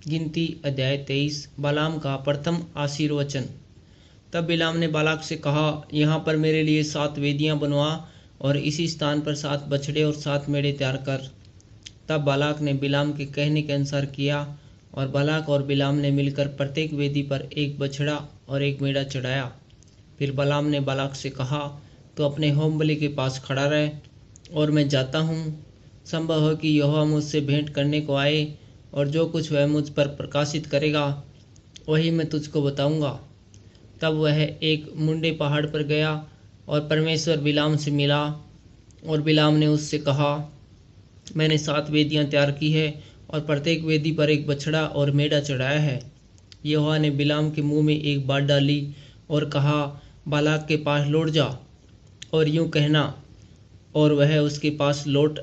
गिनती अध्याय 23। बालाम का प्रथम आशीर्वचन। तब बिलाम ने बालाक से कहा, यहाँ पर मेरे लिए 7 वेदियाँ बनवा और इसी स्थान पर 7 बछड़े और 7 मेढ़े तैयार कर। तब बालाक ने बिलाम के कहने के अनुसार किया और बालाक और बिलाम ने मिलकर प्रत्येक वेदी पर एक बछड़ा और एक मेढ़ा चढ़ाया। फिर बालाम ने बालाक से कहा, तो अपने होमबलि के पास खड़ा रह और मैं जाता हूँ। संभव है कि यहोवा मुझसे भेंट करने को आए और जो कुछ वह मुझ पर प्रकाशित करेगा वही मैं तुझको बताऊंगा। तब वह एक मुंडे पहाड़ पर गया और परमेश्वर बिलाम से मिला और बिलाम ने उससे कहा, मैंने 7 वेदियां तैयार की है और प्रत्येक वेदी पर एक बछड़ा और मेढ़ा चढ़ाया है। यहोवा ने बिलाम के मुंह में एक बात डाली और कहा, बालाक के पास लौट जा और यूं कहना। और वह उसके पास लौट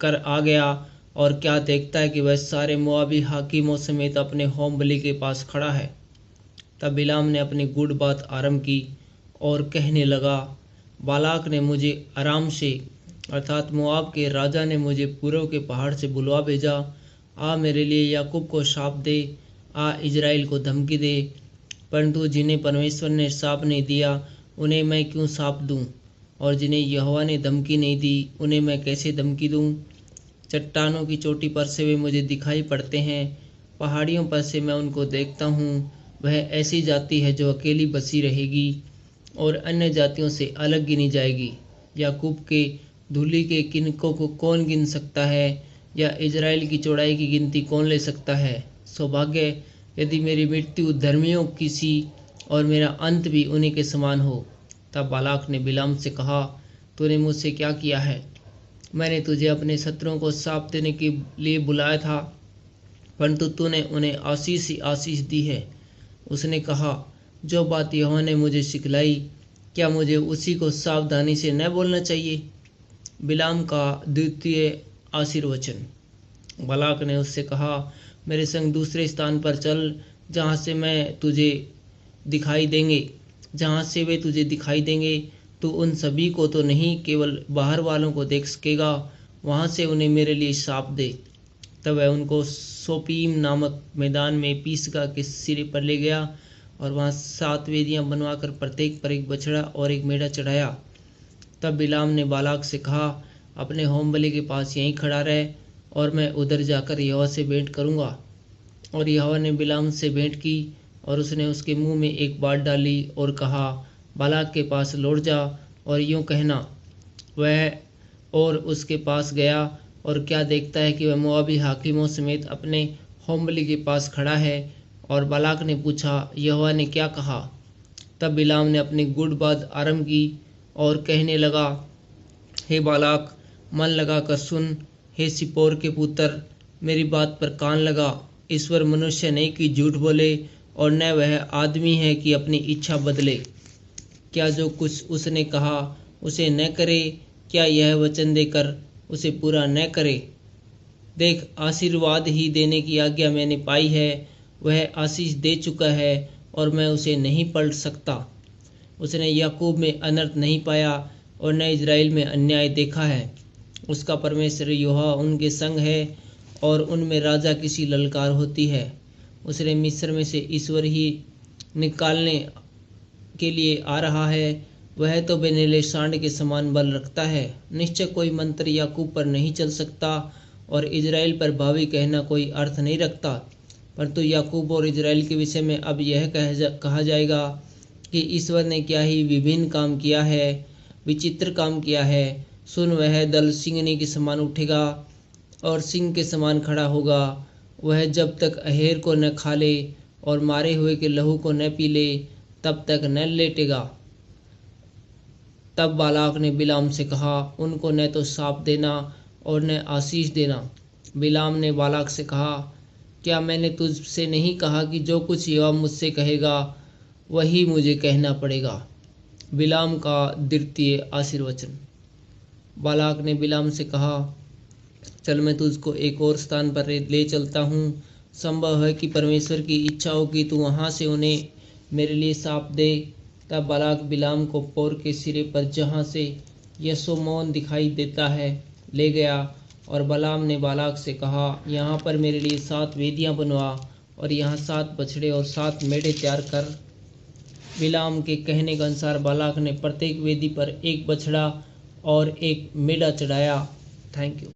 कर आ गया और क्या देखता है कि वह सारे मोआबी हाकिमों समेत अपने होमबलि के पास खड़ा है। तब बिलाम ने अपनी गूढ़ बात आरंभ की और कहने लगा, बालाक ने मुझे आराम से अर्थात मोआब के राजा ने मुझे पूर्व के पहाड़ से बुलवा भेजा। आ मेरे लिए याकूब को शाप दे, आ इजराइल को धमकी दे। परंतु जिन्हें परमेश्वर ने शाप नहीं दिया उन्हें मैं क्यों शाप दूं, और जिन्हें यहोवा ने धमकी नहीं दी उन्हें मैं कैसे धमकी दूं। चट्टानों की चोटी पर से वे मुझे दिखाई पड़ते हैं, पहाड़ियों पर से मैं उनको देखता हूँ। वह ऐसी जाति है जो अकेली बसी रहेगी और अन्य जातियों से अलग गिनी जाएगी। याकूब के धूलि के किनकों को कौन गिन सकता है, या इजराइल की चौड़ाई की गिनती कौन ले सकता है। सौभाग्य यदि मेरी मृत्यु धर्मियों की सी और मेरा अंत भी उन्हीं के समान हो। तब बालाक ने बिलाम से कहा, तूने मुझसे क्या किया है? मैंने तुझे अपने शत्रुओं को शाप देने के लिए बुलाया था, परंतु तूने उन्हें आशीष ही आशीष दी है। उसने कहा, जो बात यहोवा ने मुझे सिखलाई, क्या मुझे उसी को सावधानी से न बोलना चाहिए? बिलाम का द्वितीय आशीर्वचन। बालाक ने उससे कहा, मेरे संग दूसरे स्थान पर चल, जहाँ से वे तुझे दिखाई देंगे। तो उन सभी को तो नहीं, केवल बाहर वालों को देख सकेगा। वहाँ से उन्हें मेरे लिए शाप दे। तब वह उनको सोपीम नामक मैदान में पीसगा के सिरे पर ले गया और वहाँ 7 वेदियां बनवाकर प्रत्येक पर एक बछड़ा और एक मेढ़ा चढ़ाया। तब बिलाम ने बालाक से कहा, अपने होमबलि के पास यहीं खड़ा रह और मैं उधर जाकर यहोवा से भेंट करूँगा। और यहोवा ने बिलाम से भेंट की और उसने उसके मुंह में एक बात डाली और कहा, बालाक के पास लौट जा और यूं कहना। वह और उसके पास गया और क्या देखता है कि वह मोआबी हाकिमों समेत अपने होमबलि के पास खड़ा है। और बालाक ने पूछा, यहोवा ने क्या कहा? तब बिलाम ने अपनी गूढ़ बात आरंभ की और कहने लगा, हे बालाक, मन लगा कर सुन। हे सिप्पोर के पुत्र, मेरी बात पर कान लगा। ईश्वर मनुष्य नहीं कि झूठ बोले, और न वह आदमी है कि अपनी इच्छा बदले। क्या जो कुछ उसने कहा उसे न करे? क्या यह वचन देकर उसे पूरा न करे? देख, आशीर्वाद ही देने की आज्ञा मैंने पाई है। वह आशीष दे चुका है और मैं उसे नहीं पलट सकता। उसने याकूब में अनर्थ नहीं पाया और न इजराइल में अन्याय देखा है। उसका परमेश्वर यहोवा उनके संग है और उनमें राजा किसी ललकार होती है। उसने मिस्र में से ईश्वर ही निकालने के लिए आ रहा है। वह तो बेनेले सांड के समान बल रखता है। निश्चय कोई मंत्र याकूब पर नहीं चल सकता और इजराइल पर भावी कहना कोई अर्थ नहीं रखता। परंतु याकूब और इजराइल के विषय में अब यह कहा जाएगा कि ईश्वर ने क्या ही विभिन्न काम किया है, विचित्र काम किया है। सुन, वह दल सिंगनी के समान उठेगा और सिंह के समान खड़ा होगा। वह जब तक अहेर को न खा ले और मारे हुए के लहू को न पी ले, तब तक न लेटेगा। तब बालाक ने बिलाम से कहा, उनको न तो शाप देना और न आशीष देना। बिलाम ने बालाक से कहा, क्या मैंने तुझसे नहीं कहा कि जो कुछ यहोवा मुझसे कहेगा वही मुझे कहना पड़ेगा? बिलाम का द्वितीय आशीर्वचन। बालाक ने बिलाम से कहा, चल, मैं तुझको एक और स्थान पर ले चलता हूँ। संभव है कि परमेश्वर की इच्छा हो कि तू वहाँ से उन्हें मेरे लिए शाप दे। तब बालाक बिलाम को पोर के सिरे पर, जहाँ से यशोमोन दिखाई देता है, ले गया। और बलाम ने बालाक से कहा, यहाँ पर मेरे लिए 7 वेदियाँ बनवा और यहाँ 7 बछड़े और 7 मेढ़े तैयार कर बिलाम के कहने के अनुसार बालाक ने प्रत्येक वेदी पर एक बछड़ा और एक मेढ़ा चढ़ाया। Thank you.